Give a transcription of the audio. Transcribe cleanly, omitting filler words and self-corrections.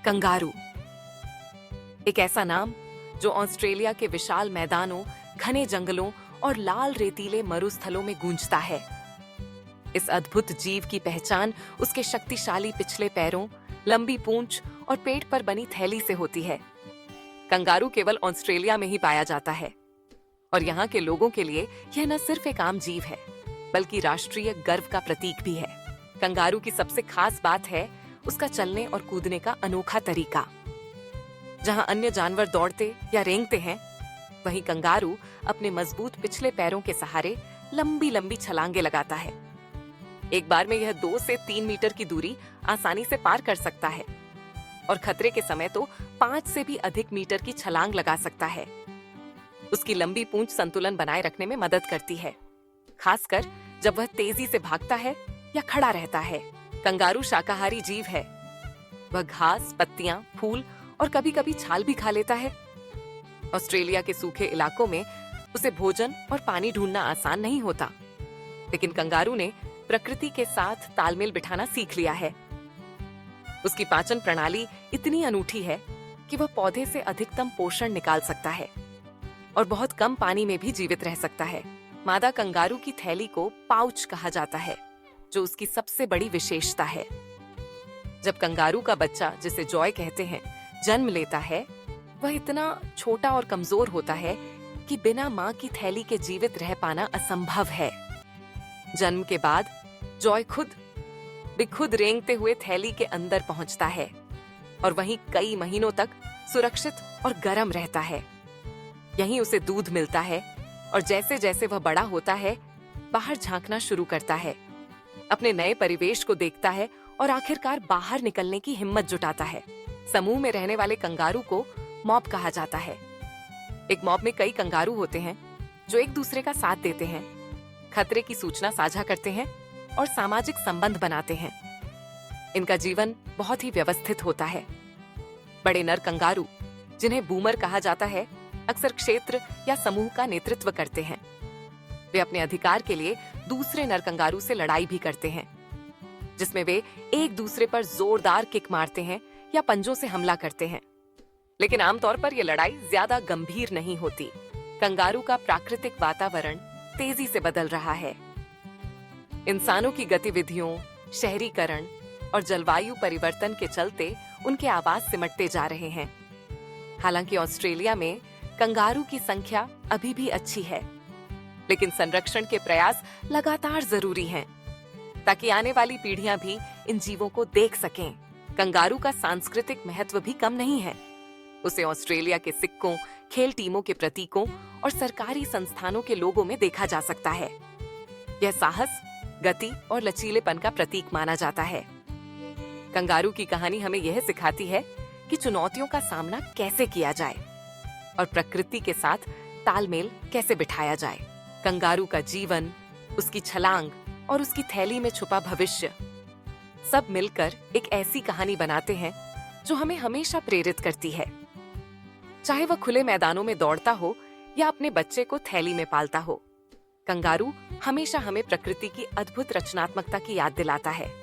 Kangaroo, एक ऐसा नाम जो ऑस्ट्रेलिया के विशाल मैदानों, घने जंगलों और लाल रेतीले मरुस्थलों में गूंजता है। इस अद्भुत जीव की पहचान उसके शक्तिशाली पिछले पैरों, लंबी पूंछ और पेट पर बनी थैली से होती है। कंगारू केवल ऑस्ट्रेलिया में ही पाया जाता है और यहाँ के लोगों के लिए यह न सिर्फ एक आम जीव है, बल्कि राष्ट्रीय गर्व का प्रतीक भी है। कंगारू की सबसे खास बात है उसका चलने और कूदने का अनोखा तरीका। जहाँ अन्य जानवर दौड़ते या रेंगते हैं, वहीं कंगारू अपने मजबूत पिछले पैरों के सहारे लंबी लंबी छलांगे लगाता है। एक बार में यह 2 से 3 मीटर की दूरी आसानी से पार कर सकता है और खतरे के समय तो 5 से भी अधिक मीटर की छलांग लगा सकता है। उसकी लंबी पूंछ संतुलन बनाए रखने में मदद करती है, खासकर जब वह तेजी से भागता है या खड़ा रहता है। कंगारू शाकाहारी जीव है। वह घास, पत्तियां, फूल और कभी-कभी छाल भी खा लेता है। ऑस्ट्रेलिया के सूखे इलाकों में उसे भोजन और पानी ढूंढना आसान नहीं होता, लेकिन कंगारू ने प्रकृति के साथ तालमेल बिठाना सीख लिया है। उसकी पाचन प्रणाली इतनी अनूठी है कि वह पौधे से अधिकतम पोषण निकाल सकता है और बहुत कम पानी में भी जीवित रह सकता है। मादा कंगारू की थैली को पाउच कहा जाता है, जो उसकी सबसे बड़ी विशेषता है। जब कंगारू का बच्चा, जिसे जॉय कहते हैं, जन्म लेता है, वह इतना छोटा और कमजोर होता है कि बिना मां की थैली के जीवित रह पाना असंभव है। जन्म के बाद जॉय खुद रेंगते हुए थैली के अंदर पहुंचता है और वहीं कई महीनों तक सुरक्षित और गर्म रहता है। यहीं उसे दूध मिलता है और जैसे जैसे वह बड़ा होता है, बाहर झांकना शुरू करता है, अपने नए परिवेश को देखता है और आखिरकार बाहर निकलने की हिम्मत जुटाता है। समूह में रहने वाले कंगारू को मॉब कहा जाता है। एक मॉब में कई कंगारू होते हैं जो एक दूसरे का साथ देते हैं, खतरे की सूचना साझा करते हैं और सामाजिक संबंध बनाते हैं। इनका जीवन बहुत ही व्यवस्थित होता है। बड़े नर कंगारू, जिन्हें बूमर कहा जाता है, अक्सर क्षेत्र या समूह का नेतृत्व करते हैं। वे अपने अधिकार के लिए दूसरे नर कंगारू से लड़ाई भी करते हैं, जिसमें वे एक दूसरे पर जोरदार किक मारते हैं या पंजों से हमला करते हैं। लेकिन आमतौर पर यह लड़ाई ज्यादा गंभीर नहीं होती। कंगारू का प्राकृतिक वातावरण तेजी से बदल रहा है। इंसानों की गतिविधियों, शहरीकरण और जलवायु परिवर्तन के चलते उनके आवास सिमटते जा रहे हैं। हालांकि ऑस्ट्रेलिया में कंगारू की संख्या अभी भी अच्छी है, लेकिन संरक्षण के प्रयास लगातार जरूरी हैं, ताकि आने वाली पीढ़ियां भी इन जीवों को देख सकें। कंगारू का सांस्कृतिक महत्व भी कम नहीं है। उसे ऑस्ट्रेलिया के सिक्कों, खेल टीमों के प्रतीकों और सरकारी संस्थानों के लोगों में देखा जा सकता है। यह साहस, गति और लचीलेपन का प्रतीक माना जाता है। कंगारू की कहानी हमें यह सिखाती है कि चुनौतियों का सामना कैसे किया जाए और प्रकृति के साथ तालमेल कैसे बिठाया जाए। कंगारू का जीवन, उसकी छलांग और उसकी थैली में छुपा भविष्य, सब मिलकर एक ऐसी कहानी बनाते हैं जो हमें हमेशा प्रेरित करती है। चाहे वह खुले मैदानों में दौड़ता हो या अपने बच्चे को थैली में पालता हो, कंगारू हमेशा हमें प्रकृति की अद्भुत रचनात्मकता की याद दिलाता है।